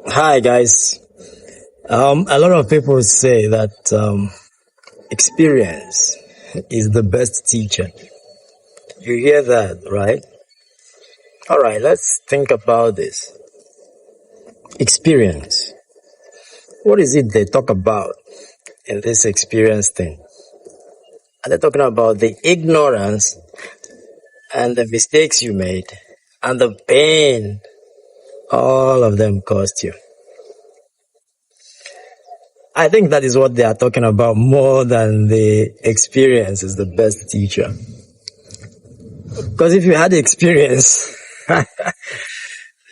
Hi guys. A lot of people say that experience is the best teacher. You hear that, right? All right, let's think about this. Experience. What is it they talk about in this experience thing? Are they talking about the ignorance and the mistakes you made and the pain all of them caused you? I think that is what they are talking about more than the experience is the best teacher. Because if you had experience,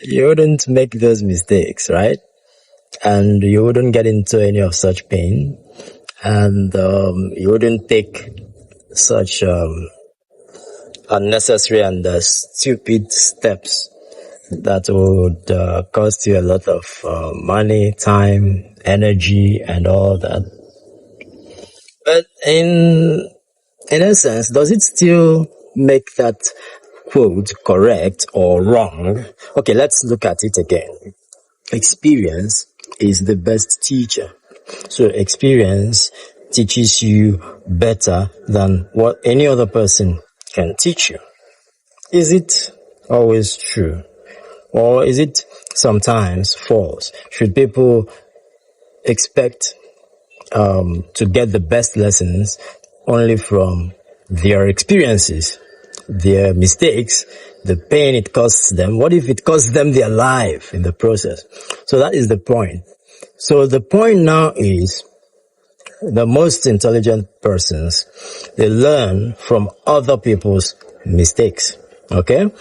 you wouldn't make those mistakes, right? And you wouldn't get into any of such pain, and you wouldn't take such unnecessary and stupid steps that would cost you a lot of money, time, energy, and all that. But in essence, does it still make that quote correct or wrong? Okay, let's look at it again. Experience is the best teacher. So experience teaches you better than what any other person can teach you. Is it always true? Or is it sometimes false? Should people expect to get the best lessons only from their experiences, their mistakes, the pain it costs them? What if it costs them their life in the process? So that is the point. So the point now is the most intelligent persons, they learn from other people's mistakes. Okay?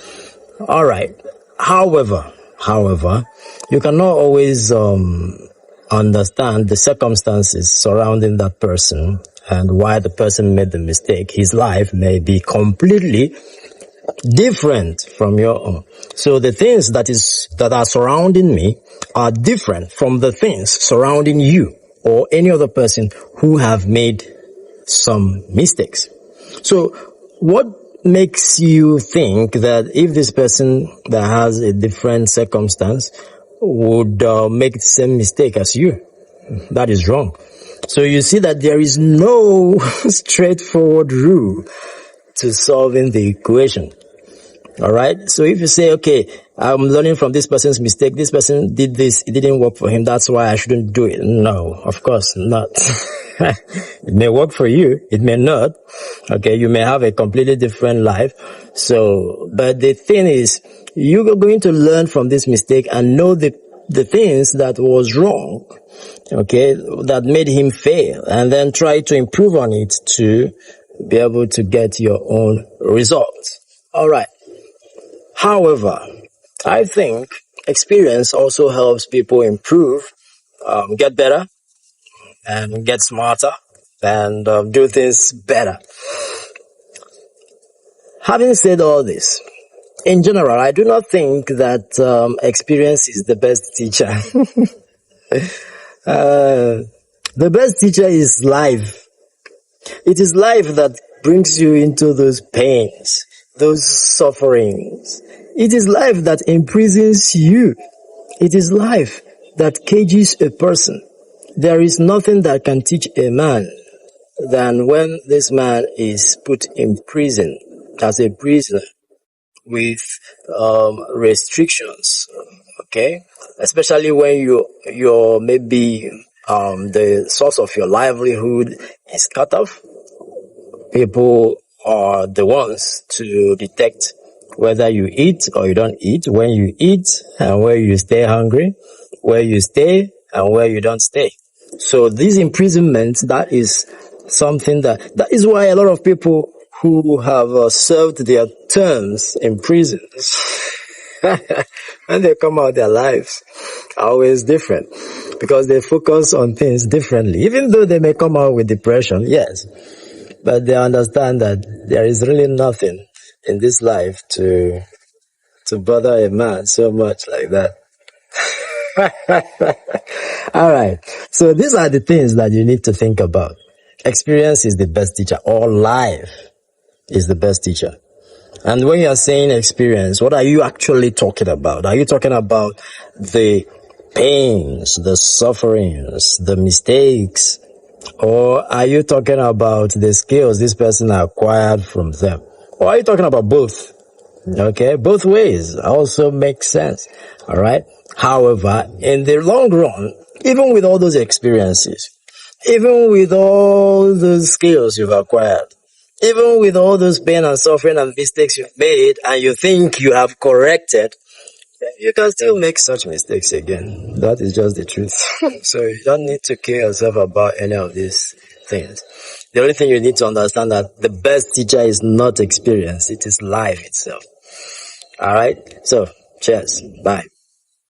All right. However, you cannot always understand the circumstances surrounding that person and why the person made the mistake. His life may be completely different from your own. So the things that are surrounding me are different from the things surrounding you or any other person who have made some mistakes. So what makes you think that if this person that has a different circumstance would make the same mistake as you? That is wrong. So you see that there is no straightforward rule to solving the equation. All right. So if you say, okay, I'm learning from this person's mistake. This person did this. It didn't work for him. That's why I shouldn't do it. No, of course not. It may work for you. It may not. Okay. You may have a completely different life. So, but the thing is, you are going to learn from this mistake and know the things that was wrong. Okay. That made him fail, and then try to improve on it to be able to get your own results. All right. However, I think experience also helps people improve, get better, and get smarter, and do things better. Having said all this, in general, I do not think that experience is the best teacher. The best teacher is life. It is life that brings you into those pains, those sufferings. It is life that imprisons you. It is life that cages a person. There is nothing that can teach a man than when this man is put in prison as a prisoner with restrictions. Okay, especially when you're maybe the source of your livelihood is cut off. People are the ones to detect whether you eat or you don't eat, when you eat and where you stay hungry, where you stay and where you don't stay. So this imprisonment, that is something that is why a lot of people who have served their terms in prisons, when they come out, their lives are always different because they focus on things differently. Even though they may come out with depression, yes, but they understand that there is really nothing in this life to bother a man so much like that. All right. So these are the things that you need to think about. Experience is the best teacher, or life is the best teacher. And when you are saying experience, what are you actually talking about? Are you talking about the pains, the sufferings, the mistakes? Or are you talking about the skills this person acquired from them? Or are you talking about both? Okay, both ways also makes sense. All right. However, in the long run, even with all those experiences, even with all those skills you've acquired, even with all those pain and suffering and mistakes you've made and you think you have corrected, you can still make such mistakes again. That is just the truth. So you don't need to kill yourself about any of these things. The only thing you need to understand that the best teacher is not experience, it is life itself. All right. So cheers. Bye.